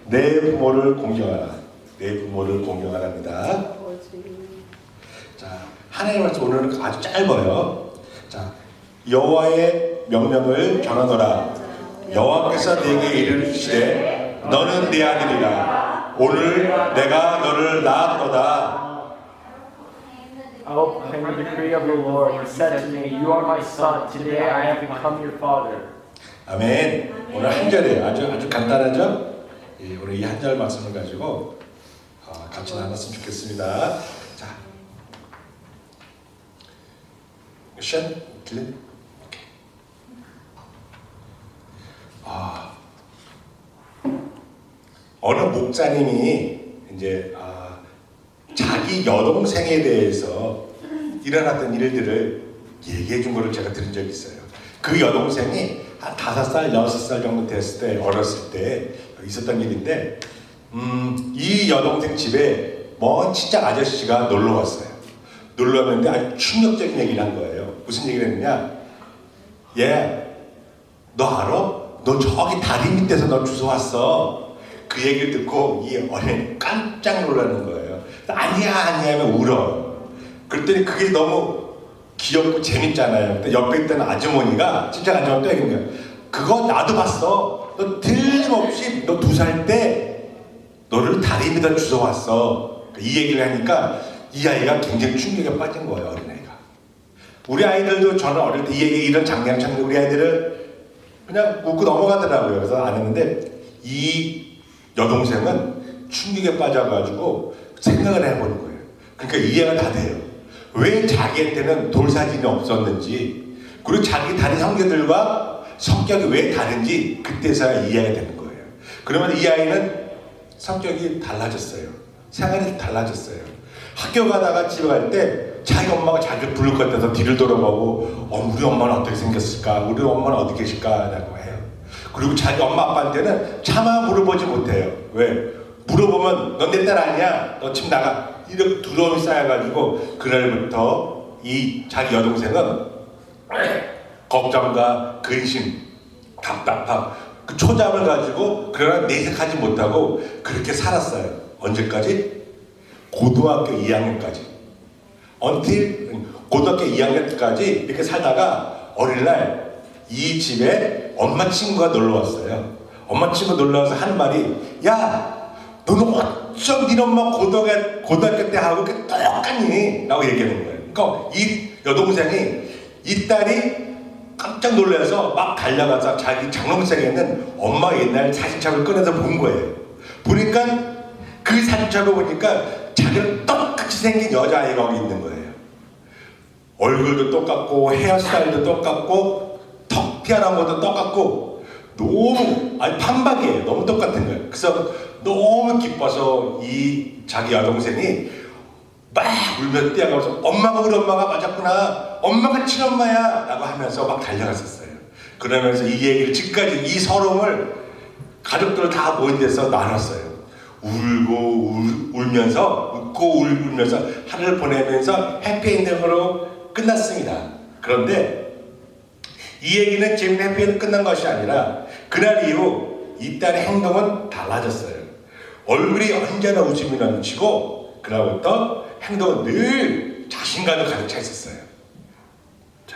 내 부모를 공경하라. 내 부모를 공경하랍니다. 자, 하나님의 말씀 오늘은 아주 짧아요. 자, 여호와의 명령을 전하노라. 여호와께서 내게 이르시되 너는 내 아들이라. 오늘 내가 너를 낳았도다. I will proclaim the decree of the Lord. He said to me, "You are my son. Today I have become your father." 아멘. 오늘 한 절이에요. 아주 간단하죠? 예, 오늘 이 한 절 말씀을 가지고 같이 나눴으면 좋겠습니다. 자, 션 들리? 어느 목사님이 이제 자기 여동생에 대해서 일어났던 일들을 얘기해 준 거를 제가 들은 적이 있어요. 그 여동생이 한 5살, 6살 정도 됐을 때, 어렸을 때 있었던 일인데, 이 여동생 집에 먼 친정 아저씨가 놀러 왔어요. 놀러 왔는데 아주 충격적인 얘기를 한 거예요. 무슨 얘기를 했느냐? 얘, 너 알아? 너 저기 다리 밑에서 너 주워 왔어. 그 얘기를 듣고 이 어린이 깜짝 놀라는 거예요. 아니야 하면 울어. 그랬더니 그게 너무 귀엽고 재밌잖아요. 근데 옆에 있던 아주머니가 진짜 아주머니 또 얘기한 거예요. 그거 나도 봤어. 너 틀림없이 너 2살 때 너를 다리 밑에 주워 왔어. 이 얘기를 하니까 이 아이가 굉장히 충격에 빠진 거예요. 어린아이가. 우리 아이들도 저는 어릴 때 이 얘기 이런 장면 찾는 우리 아이들은 그냥 웃고 넘어가더라고요. 그래서 안 했는데 이 여동생은 충격에 빠져가지고 생각을 해보는 거예요. 그러니까 이해가 다 돼요. 왜 자기한테는 돌사진이 없었는지, 그리고 자기 다른 형제들과 성격이 왜 다른지 그때서야 이해가 되는 거예요. 그러면 이 아이는 성격이 달라졌어요. 생활이 달라졌어요. 학교 가다가 집에 갈 때 자기 엄마가 자기를 부를 것 같아서 뒤를 돌아보고 우리 엄마는 어떻게 생겼을까? 우리 엄마는 어디 계실까? 라고 해요. 그리고 자기 엄마 아빠한테는 차마 물어보지 못해요. 왜? 물어보면 넌 내 딸 아니야? 너 집 나가. 이렇게 두려움이 쌓여가지고 그날부터 이 자기 여동생은 걱정과 근심, 답답함, 그 초잠을 가지고 그러나 내색하지 못하고 그렇게 살았어요. 언제까지? 고등학교 2학년까지. until 고등학교 2학년까지 이렇게 살다가 어린날 이 집에 엄마 친구가 놀러 왔어요. 엄마 친구 놀러 와서 하는 말이, 야, 너는 어쩜 네 엄마 고등학교 때 하고 똑같니? 라고 얘기하는 거예요. 그러니까 이 여동생이 이 딸이 깜짝 놀라서 막 달려가서 자기 장롱색에 있는 엄마 옛날 사진첩을 꺼내서 본 거예요. 보니까 그 사진첩을 보니까 자기랑 똑같이 생긴 여자아이가 거기 있는 거예요. 얼굴도 똑같고 헤어스타일도 똑같고 턱 튀어나온 것도 똑같고 너무 판박이에요. 너무 똑같은 거예요. 그래서 너무 기뻐서 이 자기 여동생이 막 울며 뛰어가면서 엄마가 우리 엄마가 맞았구나. 엄마가 친엄마야. 라고 하면서 막 달려갔었어요. 그러면서 이 얘기를 지금까지 이 서름을 가족들 다 모인 데서 나눴어요. 울고 울면서 웃고 울면서 하루를 보내면서 해피엔딩으로 끝났습니다. 그런데 이 얘기는 재미있는 해피엔딩 끝난 것이 아니라 그날 이후 이 딸의 행동은 달라졌어요. 얼굴이 언제나 웃음이 넘치고 그날부터 행동은 늘 자신감이 가득 차 있었어요. 자,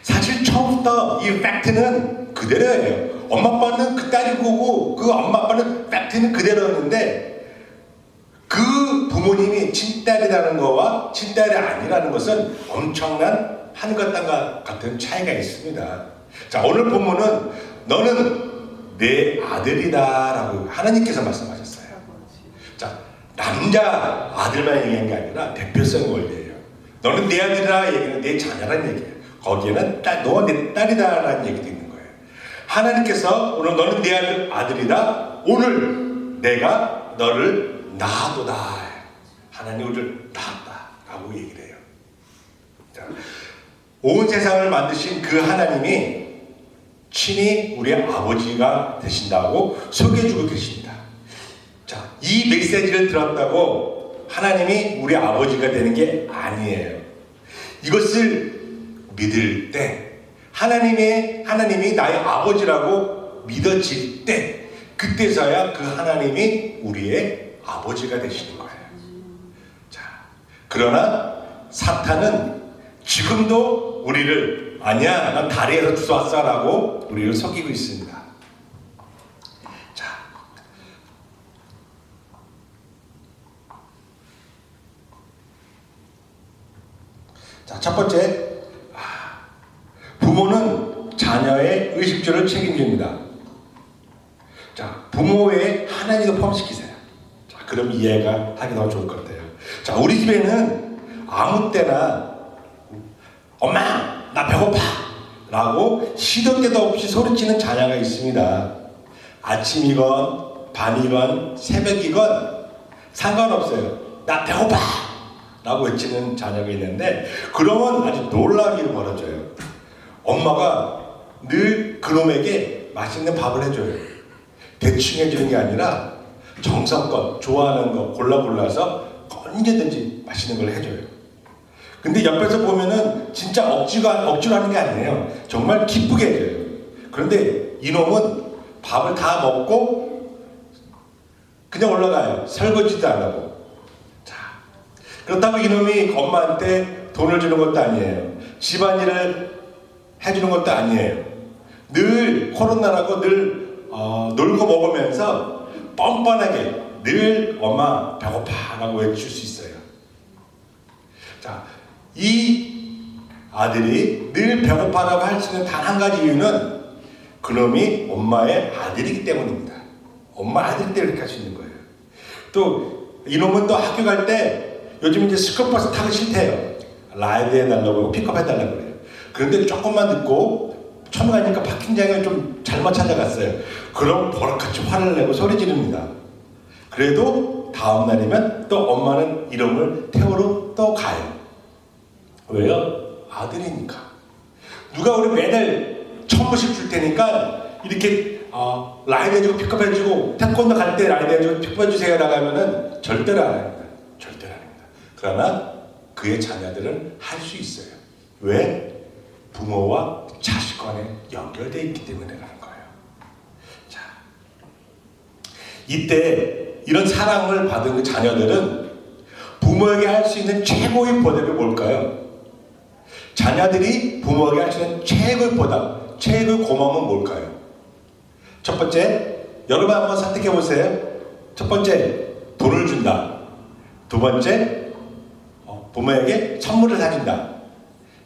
사실 처음부터 이 팩트는 그대로예요. 엄마 아빠는 그 딸이 보고 그 엄마 아빠는 팩트는 그대로였는데 그 부모님이 친딸이라는 거와 친딸이 아니라는 것은 엄청난 하늘과 땅과 같은 차이가 있습니다. 자, 오늘 본문은 너는 내 아들이다 라고 하나님께서 말씀하셨어요. 자, 남자 아들만 얘기한 게 아니라 대표성 원리예요. 너는 내 아들이라 얘기는 내 자녀라는 얘기예요. 거기에는 너가 내 딸이다 라는 얘기도 있는 거예요. 하나님께서 오늘 너는 내 아들이다. 오늘 내가 너를 낳아도다. 하나님 우리를 낳았다 라고 얘기를 해요. 자, 온 세상을 만드신 그 하나님이 친히 우리의 아버지가 되신다고 소개해주고 계십니다. 자, 이 메시지를 들었다고 하나님이 우리 아버지가 되는 게 아니에요. 이것을 믿을 때 하나님이 나의 아버지라고 믿어질 때 그때서야 그 하나님이 우리의 아버지가 되시는 거예요. 자, 그러나 사탄은 지금도 우리를 아니야, 난 다리에서 주워왔어라고 우리를 속이고 있습니다. 자, 첫 번째, 부모는 자녀의 의식주를 책임집니다. 자, 부모의 하나님도 포함시키세요. 자, 그럼 이해가 하기 더 좋을 것 같아요. 자, 우리 집에는 아무 때나 엄마, 나 배고파! 라고 시도 때도 없이 소리치는 자녀가 있습니다. 아침이건 밤이건 새벽이건 상관없어요. 나 배고파! 라고 외치는 자녀가 있는데, 그러면 아주 놀라운 일이 벌어져요. 엄마가 늘 그놈에게 맛있는 밥을 해줘요. 대충 해주는 게 아니라 정성껏 좋아하는 거 골라서 언제든지 맛있는 걸 해줘요. 근데 옆에서 보면은 진짜 억지로 하는 게 아니에요. 정말 기쁘게 해줘요. 그런데 이놈은 밥을 다 먹고 그냥 올라가요. 설거지도 안 하고. 그렇다고 이놈이 엄마한테 돈을 주는 것도 아니에요. 집안일을 해주는 것도 아니에요. 늘 코로나라고 늘 놀고 먹으면서 뻔뻔하게 늘 엄마 배고파 라고 외칠 수 있어요. 자, 이 아들이 늘 배고파라고 할 수 있는 단 한 가지 이유는 그놈이 엄마의 아들이기 때문입니다. 엄마 아들 때문에 이렇게 할 수 있는 거예요. 또 이놈은 또 학교 갈 때 요즘 이제 스쿨버스 타기 싫대요. 라이드 해달라고 픽업 해달라고 그래요. 그런데 조금만 듣고 처음 가니까 파킹장을 좀 잘못 찾아갔어요. 그럼 버럭같이 화를 내고 소리 지릅니다. 그래도 다음 날이면 또 엄마는 이름을 태우러 또 가요. 왜요? 아들이니까. 누가 우리 매달 1,000불씩 줄 테니까 이렇게 라이드 해주고 픽업 해주고 태권도 갈 때 라이드 해주고 픽업 해주세요 라고 절대로 안 합니다. 절대로 안 합니다. 그러나 그의 자녀들은 할 수 있어요. 왜? 부모와 자식 간에 연결되어 있기 때문에 그런 거예요. 자, 이때 이런 사랑을 받은 그 자녀들은 부모에게 할 수 있는 최고의 보답이 뭘까요? 자녀들이 부모에게 할 수 있는 최고의 보답, 최고의 고마움은 뭘까요? 첫 번째, 여러분 한번 선택해 보세요. 첫 번째, 돈을 준다. 두 번째, 부모에게 선물을 사준다.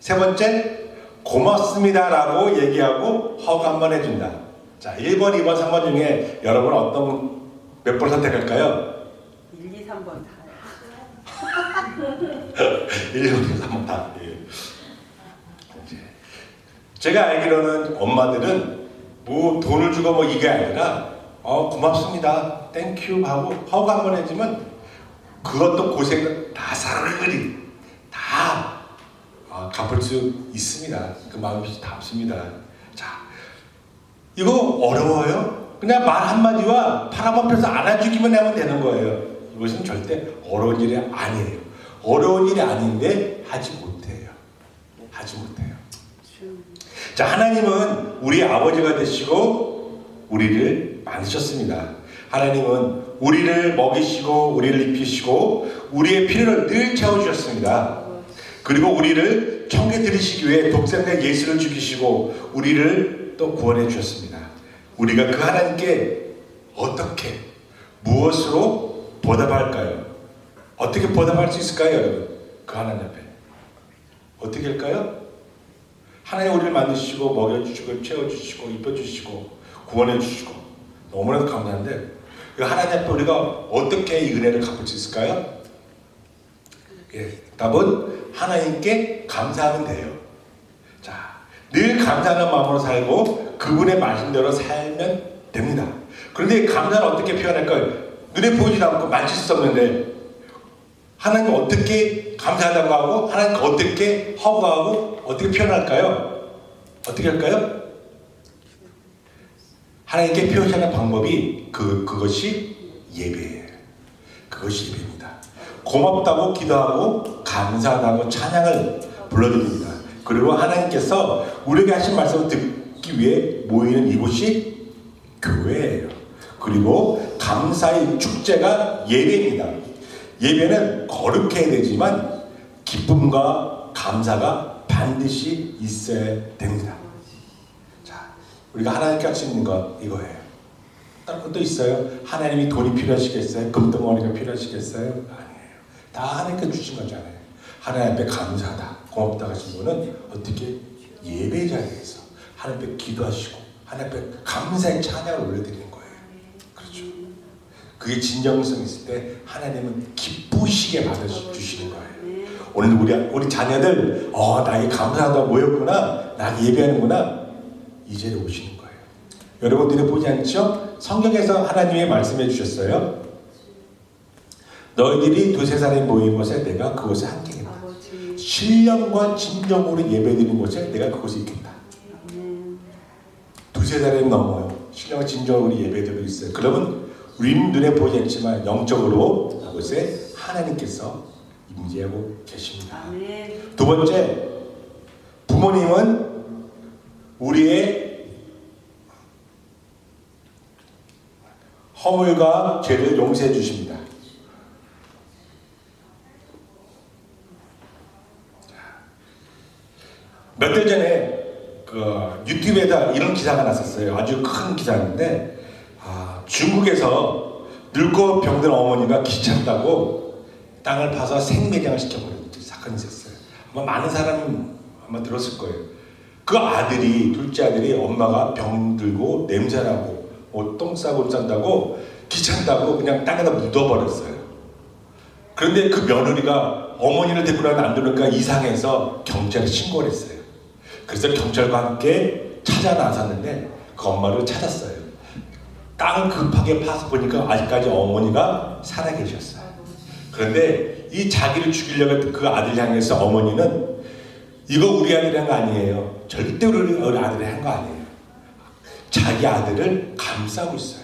세 번째, 고맙습니다라고 얘기하고 허가 한번 해준다. 자, 1번, 2번, 3번 중에 여러분 어떤 몇 번 선택할까요? 1, 2, 3번 다요. 1, 2, 3번 다. 예. 제가 알기로는 엄마들은 뭐 돈을 주고 뭐 이게 아니라 고맙습니다, 땡큐 하고 허가 한번 해주면 그것도 고생을 나사르리 다 갚을 수 있습니다. 그 마음이 다 없습니다. 자, 이거 어려워요? 그냥 말 한마디와 팔 한번 펴서 안아주기만 하면 되는 거예요. 이것은 절대 어려운 일이 아니에요. 어려운 일이 아닌데 하지 못해요. 하지 못해요. 자, 하나님은 우리 아버지가 되시고 우리를 만드셨습니다. 하나님은 우리를 먹이시고 우리를 입히시고 우리의 필요를 늘 채워주셨습니다. 그리고 우리를 천국에 들이시기 위해 독생자 예수를 죽이시고 우리를 또 구원해 주셨습니다. 우리가 그 하나님께 어떻게 무엇으로 보답할까요? 어떻게 보답할 수 있을까요, 여러분? 그 하나님 앞에 어떻게 할까요? 하나님 우리를 만드시고 먹여주시고 채워주시고 입혀주시고 구원해주시고 너무나도 감사한데 그 하나님 앞에 우리가 어떻게 이 은혜를 갚을 수 있을까요? 예, 답은 하나님께 감사하면 돼요. 자, 늘 감사하는 마음으로 살고 그분의 말씀대로 살면 됩니다. 그런데 감사는 어떻게 표현할까요? 눈에 보이지도 않고 만질 수 없는데 하나님 어떻게 감사하다고 하고 하나님 어떻게 허구하고 어떻게 표현할까요? 어떻게 할까요? 하나님께 표현하는 방법이 그것이 예배예요. 그것이 예배입니다. 고맙다고 기도하고 감사하다고 찬양을 불러드립니다. 그리고 하나님께서 우리에게 하신 말씀을 듣기 위해 모이는 이곳이 교회예요. 그리고 감사의 축제가 예배입니다. 예배는 거룩해야 되지만 기쁨과 감사가 반드시 있어야 됩니다. 자, 우리가 하나님께 할 수 있는 것 이거예요. 다른 것도 있어요. 하나님이 돈이 필요하시겠어요? 금덩어리가 필요하시겠어요? 아니에요. 다 하나님께 주신 거잖아요. 하나님 앞에 감사하다, 고맙다 하신 분은 어떻게 예배 자리에서 하나님 앞에 기도하시고 하나님 앞에 감사의 찬양을 올려드리는 거예요. 그렇죠. 그게 진정성 있을 때 하나님은 기쁘시게 받아주시는 거예요. 오늘 우리 자녀들 나에게 감사하다 모였구나, 나에게 예배하는구나, 이제 오시는 거예요. 여러분들이 보지 않죠? 성경에서 하나님이 말씀해 주셨어요. 너희들이 두세 사람이 모인 곳에 내가 그곳에 함께겠다. 신령과 진정으로 예배드리는 곳에 내가 그곳에 있겠다. 두세 사람이 넘어요. 신령과 진정으로 예배드리고 있어요. 그러면 우리는 눈에 보이지 않지만 영적으로 그곳에 하나님께서 임재하고 계십니다. 두 번째, 부모님은 우리의 허물과 죄를 용서해 주십니다. 몇 달 전에 유튜브에다 이런 기사가 났었어요. 아주 큰 기사인데 중국에서 늙고 병든 어머니가 귀찮다고 땅을 파서 생매장을 시켜버린 사건이 있었어요. 아마 많은 사람 아마 들었을 거예요. 그 아들이, 둘째 아들이 엄마가 병들고 냄새나고 똥 싸고 싼다고 귀찮다고 그냥 땅에다 묻어버렸어요. 그런데 그 며느리가 어머니를 데리고 나면 안 되니까 이상해서 경찰에 신고를 했어요. 그래서 경찰과 함께 찾아 나섰는데 그 엄마를 찾았어요. 땅을 급하게 파서 보니까 아직까지 어머니가 살아계셨어요. 그런데 이 자기를 죽이려고 했던 그 아들 향해서 어머니는 이거 우리 아들이 한 거 아니에요. 절대 우리 아들이 한 거 아니에요. 자기 아들을 감싸고 있어요.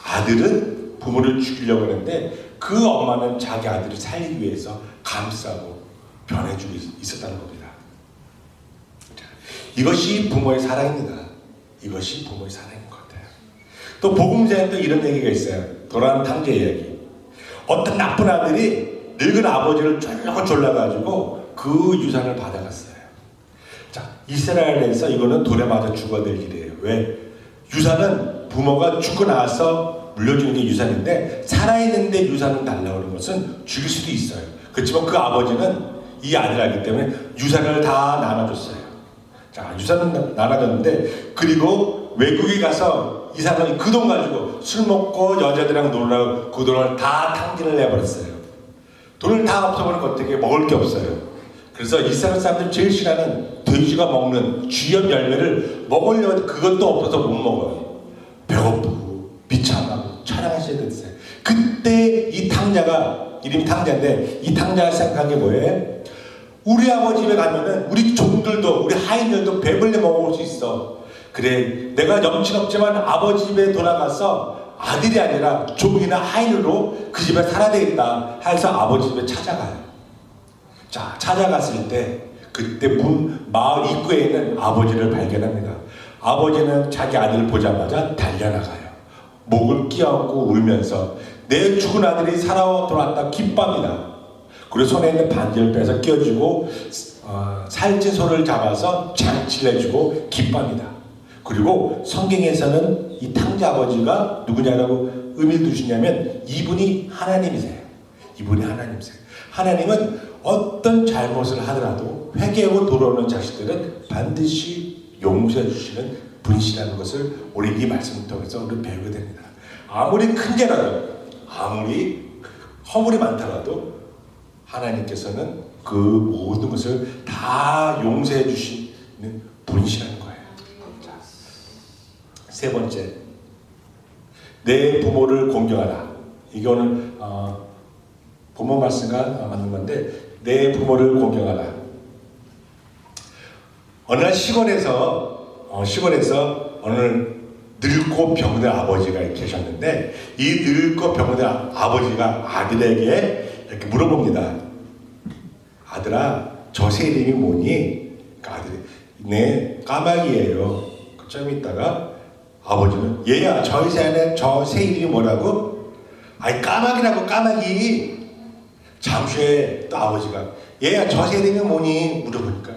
아들은 부모를 죽이려고 하는데 그 엄마는 자기 아들을 살리기 위해서 감싸고 변해주고 있었다는 겁니다. 이것이 부모의 사랑입니다. 이것이 부모의 사랑인 것 같아요. 또 복음서에 또 이런 얘기가 있어요. 도란 탕제 이야기. 어떤 나쁜 아들이 늙은 아버지를 졸라가지고 그 유산을 받아갔어요. 자, 이스라엘에서 이거는 돌에 맞아 죽어야 될 일이에요. 왜? 유산은 부모가 죽고 나서 물려주는 게 유산인데 살아있는데 유산을 달라고 하는 것은 죽일 수도 있어요. 그렇지만 그 아버지는 이 아들을 알기 때문에 유산을 다 나눠줬어요. 자, 유산은 나눠줬는데 그리고 외국에 가서 이 사람이 그 돈 가지고 술 먹고 여자들이랑 놀라고 그 돈을 다 탕진을 내버렸어요. 돈을 다 없어버리면 어떻게 먹을 게 없어요. 그래서 이스라엘 사람들이 제일 싫어하는 돼지가 먹는 쥐염 열매를 먹으려고 그것도 없어서 못 먹어요. 배고프고 비참하고 촬영하셔야 됐어요. 그때 이 탕자가, 이름이 탕자인데 이 탕자가 생각한 게 뭐예요? 우리 아버지 집에 가면은 우리 종들도 우리 하인들도 배불리 먹어볼 수 있어. 그래, 내가 염치 없지만 아버지 집에 돌아가서 아들이 아니라 종이나 하인으로 그 집에 살아야 되겠다 해서 아버지 집에 찾아가요. 자, 찾아갔을 때 그때 마을 입구에 있는 아버지를 발견합니다. 아버지는 자기 아들을 보자마자 달려나가요. 목을 끼얹고 울면서 내 죽은 아들이 살아 돌아왔다 기뻐합니다. 그리고 손에 있는 반지를 빼서 끼워주고 살찐 소를 잡아서 장치를 해주고 기뻐합니다. 그리고 성경에서는 이 탕자 아버지가 누구냐라고 의미를 두시냐면 이분이 하나님이세요. 이분이 하나님이세요. 하나님은 어떤 잘못을 하더라도 회개하고 돌아오는 자식들은 반드시 용서해 주시는 분이시라는 것을 우리 이 말씀을 통해서 우리 배우게 됩니다. 아무리 큰 죄라도 아무리 허물이 많더라도 하나님께서는 그 모든 것을 다 용서해 주시는 분이시라는 거예요. 자, 세 번째, 내 부모를 공경하라. 이게 오늘 부모 말씀과 맞는 건데 내 부모를 공경하라. 어느 날 시골에서 어느 늙고 병든 아버지가 계셨는데 이 늙고 병든 아버지가 아들에게 이렇게 물어봅니다. 아들아, 저 새 이름이 뭐니? 그 아들이 네, 까마귀예요. 좀 있다가 아버지는 얘야 저 새 이름이 뭐라고? 아이 까마귀라고 까마귀. 잠시 후에 또 아버지가 얘야 저 새 이름이 뭐니? 물어보니까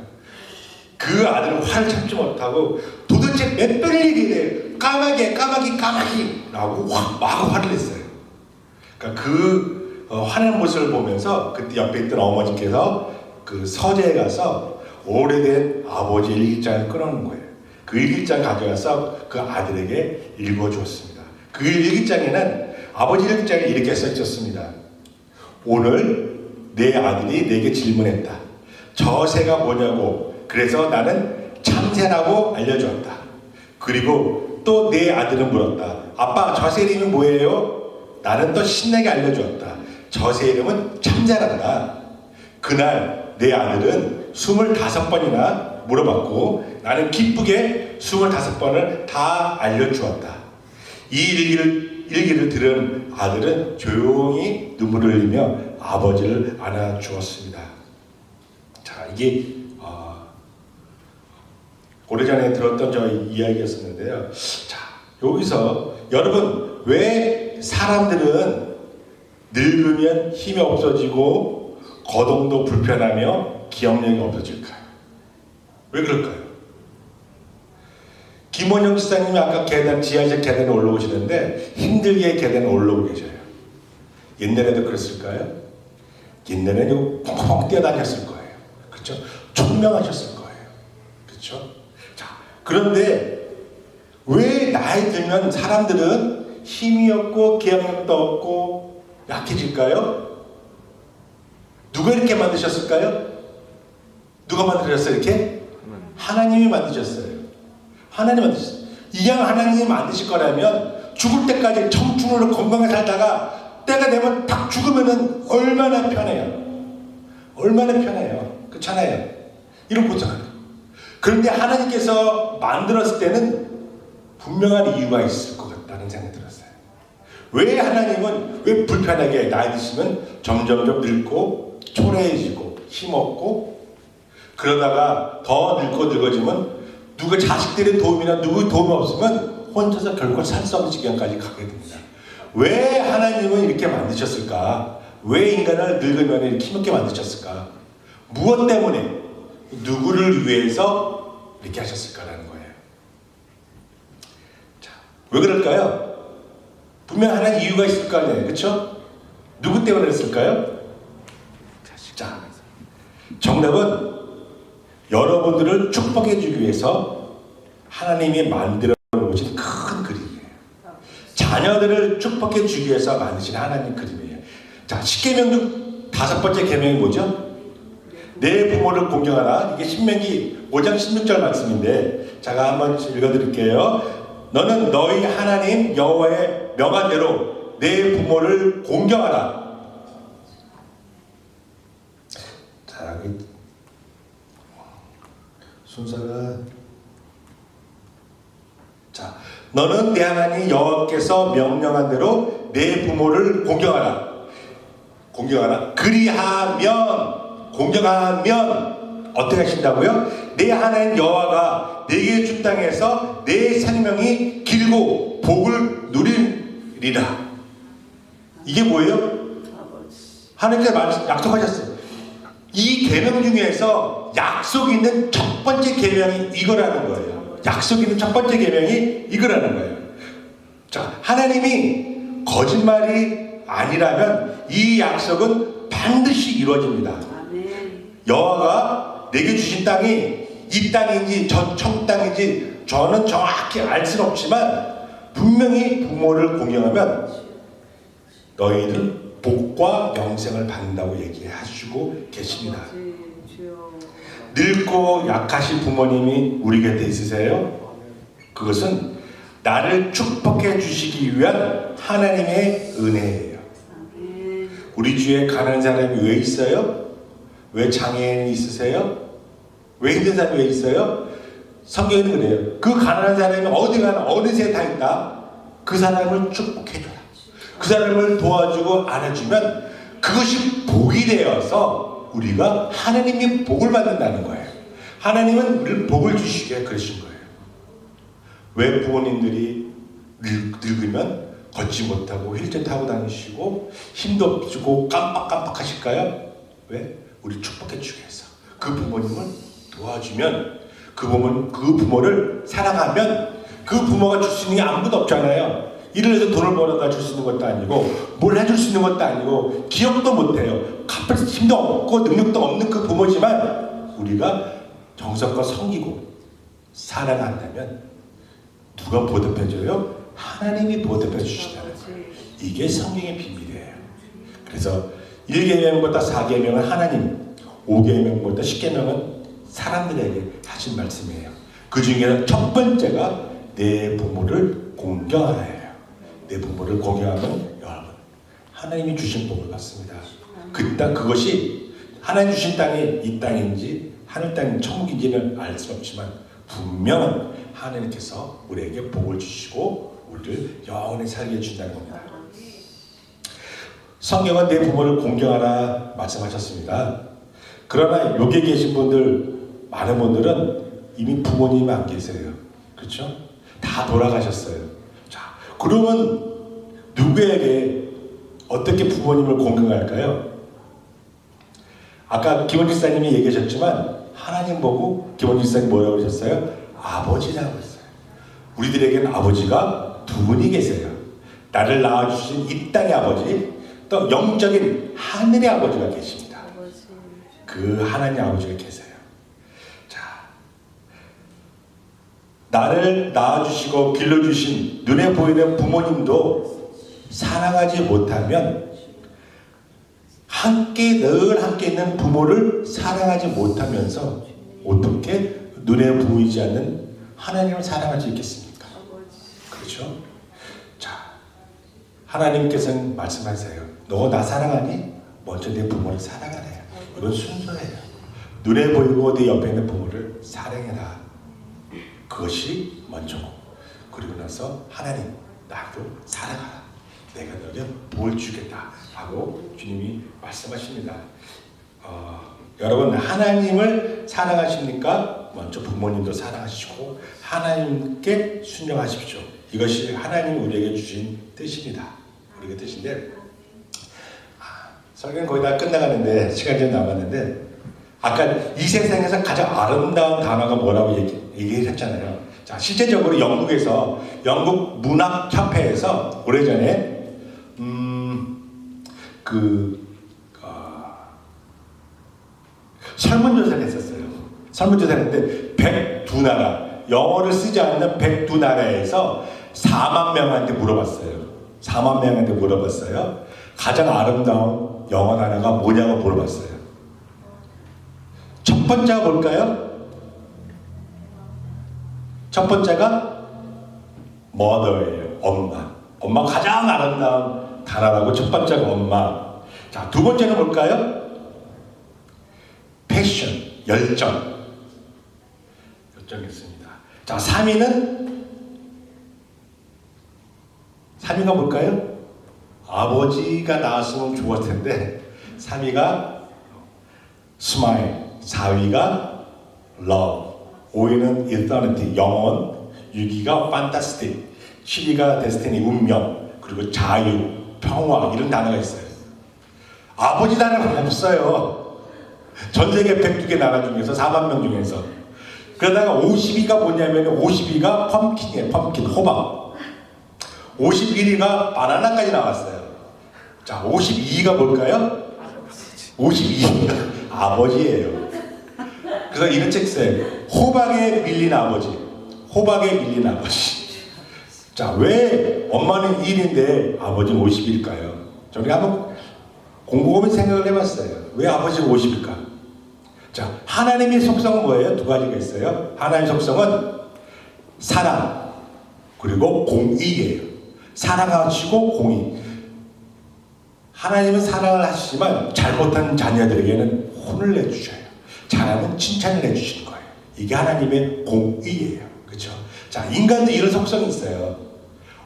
그 아들은 화를 참지 못하고 도대체 몇 번을 얘기해 까마귀 라고 막 화를 냈어요. 그러니까 그 화낸 모습을 보면서 그때 옆에 있던 어머니께서 그 서재에 가서 오래된 아버지 일기장을 끊어놓은 거예요. 그 일기장 가져가서 그 아들에게 읽어주었습니다. 그 일기장에는 아버지 일기장에 이렇게 써있었습니다. 오늘 내 아들이 내게 질문했다. 저 새가 뭐냐고. 그래서 나는 참새라고 알려주었다. 그리고 또 내 아들은 물었다. 아빠 저 새 이름이 뭐예요? 나는 또 신나게 알려주었다. 저 새 이름은 참새란다. 그날 내 아들은 25번이나 물어봤고 나는 기쁘게 25번을 다 알려주었다. 이 일기를 들은 아들은 조용히 눈물을 흘리며 아버지를 안아주었습니다. 자, 이게 오래전에 들었던 저희 이야기였었는데요. 자, 여기서 여러분 왜 사람들은 늙으면 힘이 없어지고 거동도 불편하며 기억력이 없어질까요? 왜 그럴까요? 김원영 지사님이 아까 지하실 계단에 올라오시는데 힘들게 계단에 올라오고 계셔요. 옛날에도 그랬을까요? 옛날에는 콩콩 뛰어다녔을 거예요. 그렇죠? 총명하셨을 거예요. 그렇죠? 자, 그런데 왜 나이 들면 사람들은 힘이 없고 기억력도 없고 약해질까요? 누가 이렇게 만드셨을까요? 누가 만드셨어요? 이렇게? 하나님이 만드셨어요. 하나님 만드셨어요. 이왕 하나님이 만드실 거라면 죽을 때까지 청춘으로 건강하게 살다가 때가 되면 딱 죽으면은 얼마나 편해요. 얼마나 편해요. 그렇잖아요. 이런 거잖아요. 그런데 하나님께서 만들었을 때는 분명한 이유가 있을 것 같다는 생각이 들었어요. 왜 하나님은 왜 불편하게 나이 드시면 점점점 늙고 초라해지고 힘없고 그러다가 더 늙어지면 누구 자식들의 도움이나 누구의 도움이 없으면 혼자서 결국 살 수 없는 지경까지 가게 됩니다. 왜 하나님은 이렇게 만드셨을까? 왜 인간을 늙으면 이렇게 힘없게 만드셨을까? 무엇 때문에? 누구를 위해서 이렇게 하셨을까라는 거예요. 자, 왜 그럴까요? 분명 하나님 이유가 있을 거 아니에요. 그렇죠? 누구 때문에 했을까요? 자, 정답은 여러분들을 축복해 주기 위해서 하나님이 만들어 놓으신 큰 그림이에요. 자녀들을 축복해 주기 위해서 만드신 하나님 그림이에요. 자, 10계명 중 5번째 계명이 뭐죠? 내 부모를 공경하라. 이게 신명기 5장 16절 말씀인데 제가 한번 읽어드릴게요. 너는 너희 하나님 여호와의 명한 대로 내 부모를 공경하라. 자, 순서가 자, 너는 내 하나님 여호와께서 명령한 대로 내 부모를 공경하라. 공경하면 어떻게 하신다고요? 내 하나님 여호와가 내게 준 땅에서 내 생명이 길고 복을 누리리라. 이게 뭐예요? 하나님께서 약속하셨어요. 이 계명 중에서 약속이 있는 첫 번째 계명이 이거라는 거예요. 약속이 있는 첫 번째 계명이 이거라는 거예요. 자, 하나님이 거짓말이 아니라면 이 약속은 반드시 이루어집니다. 여호와가 내게 주신 땅이 이 땅인지 저천 땅인지 저는 정확히 알 수는 없지만 분명히 부모를 공경하면 너희들은 복과 영생을 받는다고 얘기하시고 계십니다. 늙고 약하신 부모님이 우리 곁에 있으세요? 그것은 나를 축복해 주시기 위한 하나님의 은혜예요. 우리 주위에 가난한 사람이 왜 있어요? 왜 장애인이 있으세요? 왜 힘든 사람이 왜 있어요? 성경에는 그래요. 그 가난한 사람이 어디 가나 어느 새에 다 있다. 그 사람을 축복해줘라. 그 사람을 도와주고 안아주면 그것이 복이 되어서 우리가 하나님의 복을 받는다는 거예요. 하나님은 우리를 복을 주시게 그러신 거예요. 왜 부모님들이 늙으면 걷지 못하고 휠체어 타고 다니시고 힘도 없고 깜빡깜빡하실까요? 왜? 우리 축복해 주기 위해서. 그 부모님을 도와주면 그 부모를 사랑하면 그 부모가 줄 수 있는 게 아무것도 없잖아요. 일을 해서 돈을 벌어다 줄 수 있는 것도 아니고 뭘 해줄 수 있는 것도 아니고 기억도 못해요. 갚을 힘도 없고 능력도 없는 그 부모지만 우리가 정성껏 섬기고 사랑한다면 누가 보답해줘요? 하나님이 보답해 주시다는 거예요. 이게 성경의 비밀이에요. 그래서 1계명보다 4계명은 하나님, 5계명보다 10계명은 사람들에게 하신 말씀이에요. 그 중에는 첫 번째가 내 부모를 공경하라예요. 내 부모를 공경하면 여러분 하나님이 주신 복을 받습니다. 그것이 하나님 주신 땅이 이 땅인지 하늘 땅 천국인지는 알 수 없지만 분명은 하나님께서 우리에게 복을 주시고 우리를 영원히 살게 해준다는 겁니다. 성경은 내 부모를 공경하라 말씀하셨습니다. 그러나 여기 계신 분들 많은 분들은 이미 부모님이 안 계세요. 그렇죠? 다 돌아가셨어요. 자, 그러면 누구에게 어떻게 부모님을 공경할까요? 아까 김원지 사님이 얘기하셨지만 하나님 보고 김원지 사님 뭐라고 하셨어요? 아버지라고 했어요. 우리들에게는 아버지가 두 분이 계세요. 나를 낳아주신 이 땅의 아버지, 또 영적인 하늘의 아버지가 계십니다. 그 하나님 아버지가 계세요. 자, 나를 낳아주시고 길러주신 눈에 보이는 부모님도 사랑하지 못하면 늘 함께 있는 부모를 사랑하지 못하면서 어떻게 눈에 보이지 않는 하나님을 사랑할 수 있겠습니까? 그렇죠? 자, 하나님께서는 말씀하세요. 너 나 사랑하니? 먼저 내 부모를 사랑하래요. 이건 순서예요. 눈에 보이고 내 옆에 있는 부모를 사랑해라. 그것이 먼저고, 그리고 나서 하나님 나도 사랑하라. 내가 너를 뭘 주겠다 하고 주님이 말씀하십니다. 여러분 하나님을 사랑하십니까? 먼저 부모님도 사랑하시고 하나님께 순종하십시오. 이것이 하나님이 우리에게 주신 뜻입니다. 우리의 뜻인데 설교는 거의 다 끝나가는데 시간이 좀 남았는데 아까 이 세상에서 가장 아름다운 단어가 뭐라고 얘기했잖아요. 자, 실제적으로 영국에서 영국 문학협회에서 오래전에 설문조사를 했었어요. 설문조사를 했는데 102나라, 영어를 쓰지 않는 102나라에서 4만 명한테 물어봤어요. 4만 명한테 물어봤어요. 가장 아름다운 영어 단어가 뭐냐고 물어봤어요. 첫 번째가 뭘까요? 첫 번째가 mother예요. 엄마. 엄마 가장 아름다운 단어라고 첫 번째가 엄마. 자, 두 번째는 뭘까요? 패션, 열정. 열정이 있습니다. 자, 3위가 뭘까요? 아버지가 나왔으면 좋았을 텐데 3위가 스마일, 4위가 love, 5위는 eternity, 영원, 6위가 fantastic, 7위가 destiny, 운명, 그리고 자유, 평화 이런 단어가 있어요. 아버지 단어는 없어요. 전 세계 102개 나라 중에서 4만 명 중에서. 그러다가 52가 뭐냐면 52가 펌킨이에요. 펌킨, 호박. 51위가 바나나까지 나왔어요. 자, 52위가 뭘까요? 52위가 아버지예요. 그래서 이런 책 써요. 호박에 밀린 아버지. 호박에 밀린 아버지. 자, 왜 엄마는 1인데 아버지는 50일까요? 저는 한번 곰곰이 생각을 해봤어요. 왜 아버지가 50일까? 자, 하나님의 속성은 뭐예요? 두 가지가 있어요. 하나님의 속성은 사랑, 그리고 공의예요. 사랑하시고 공의. 하나님은 사랑을 하시지만 잘못한 자녀들에게는 혼을 내주셔요. 잘하면 칭찬을 해주시는 거예요. 이게 하나님의 공의예요. 그렇죠? 자, 인간도 이런 속성이 있어요.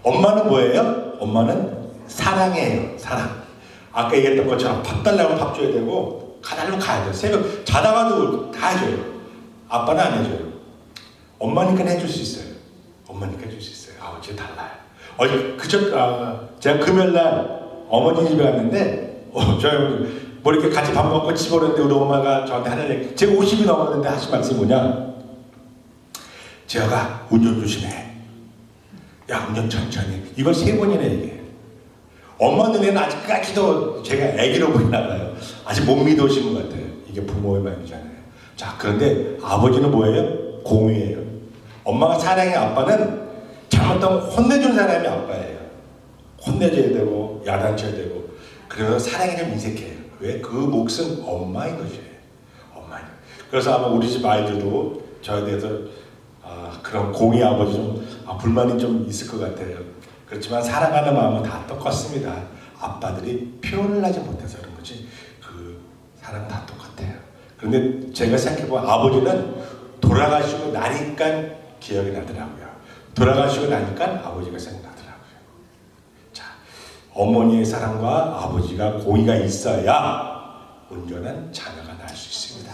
엄마는 뭐예요? 엄마는 사랑이에요. 사랑. 아까 얘기했던 것처럼 밥 달라고 밥 줘야 되고 가달로 가야 돼요. 새벽 자다가도 다 해줘요. 아빠는 안 해줘요. 엄마니까 해줄 수 있어요. 엄마니까 해줄 수 있어요. 아버지가 달라요. 제가 금요일날 어머니 집에 갔는데, 뭐 이렇게 같이 밥 먹고 집에 오는데 우리 엄마가 저한테 하는 얘기, 제가 50이 넘었는데 하신 말씀이 뭐냐? 재혁아, 운전 조심해. 야, 운전 천천히. 이걸 3번이나 얘기해요. 엄마 눈에는 아직까지도 제가 애기로 보이나 봐요. 아직 못 믿으신 것 같아요. 이게 부모의 마음이잖아요. 자, 그런데 아버지는 뭐예요? 공의예요. 엄마가 사랑의 아빠는 잘못하면 혼내준 사람이 아빠예요. 혼내줘야 되고 야단쳐야 되고. 그러면서 사랑이 좀 인색해요. 왜? 그 몫은 엄마인 것이에요. 엄마인. 그래서 아마 우리 집 아이들도 저에 대해서 그런 공의 아버지 좀 불만이 좀 있을 것 같아요. 그렇지만 살아가는 마음은 다 똑같습니다. 아빠들이 표현을 하지 못해서 그런 거지 그 사랑은 다 똑같아요. 그런데 제가 생각해보면 아버지는 돌아가시고 나니까 기억이 나더라고요. 돌아가시고 나니까 아버지가 생각나더라고요. 자, 어머니의 사랑과 아버지가 공의가 있어야 온전한 자녀가 날 수 있습니다.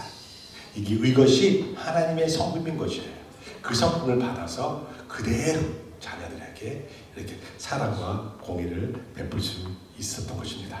이것이 하나님의 성품인 것이에요. 그 성품을 받아서 그대로 자녀들에게 이렇게 사랑과 공의를 베풀 수 있었던 것입니다.